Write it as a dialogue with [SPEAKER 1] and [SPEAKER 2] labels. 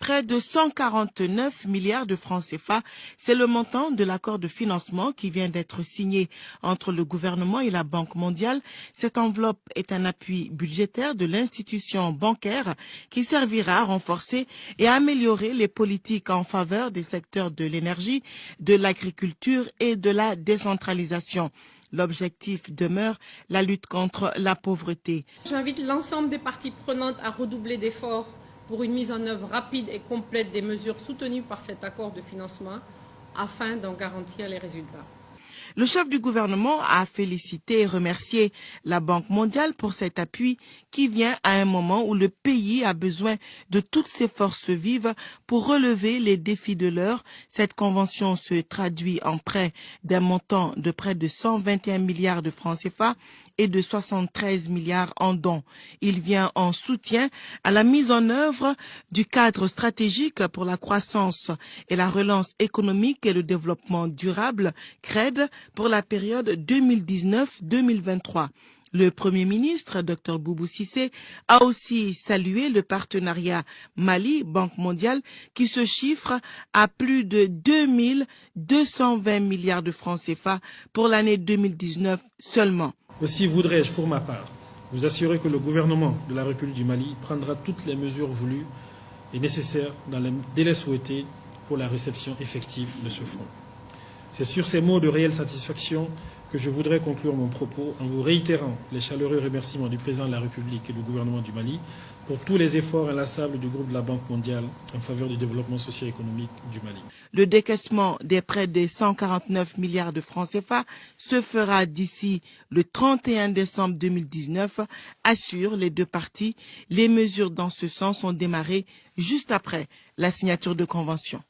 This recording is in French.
[SPEAKER 1] Près de 149 milliards de francs CFA, c'est le montant de l'accord de financement qui vient d'être signé entre le gouvernement et la Banque mondiale. Cette enveloppe est un appui budgétaire de l'institution bancaire qui servira à renforcer et à améliorer les politiques en faveur des secteurs de l'énergie, de l'agriculture et de la décentralisation. L'objectif demeure la lutte contre la pauvreté.
[SPEAKER 2] J'invite l'ensemble des parties prenantes à redoubler d'efforts pour une mise en œuvre rapide et complète des mesures soutenues par cet accord de financement afin d'en garantir les résultats.
[SPEAKER 1] Le chef du gouvernement a félicité et remercié la Banque mondiale pour cet appui qui vient à un moment où le pays a besoin de toutes ses forces vives pour relever les défis de l'heure. Cette convention se traduit en prêt d'un montant de près de 121 milliards de francs CFA et de 73 milliards en dons. Il vient en soutien à la mise en œuvre du cadre stratégique pour la croissance et la relance économique et le développement durable, CRED, pour la période 2019-2023. Le Premier ministre, Dr Boubou Cissé, a aussi salué le partenariat Mali-Banque mondiale qui se chiffre à plus de 2220 milliards de francs CFA pour l'année 2019 seulement.
[SPEAKER 3] Aussi voudrais-je, pour ma part, vous assurer que le gouvernement de la République du Mali prendra toutes les mesures voulues et nécessaires dans les délais souhaités pour la réception effective de ce fonds. C'est sur ces mots de réelle satisfaction que je voudrais conclure mon propos en vous réitérant les chaleureux remerciements du président de la République et du gouvernement du Mali pour tous les efforts inlassables du groupe de la Banque mondiale en faveur du développement socio-économique du Mali.
[SPEAKER 1] Le décaissement des près de 149 milliards de francs CFA se fera d'ici le 31 décembre 2019, assurent les deux parties. Les mesures dans ce sens ont démarré juste après la signature de convention.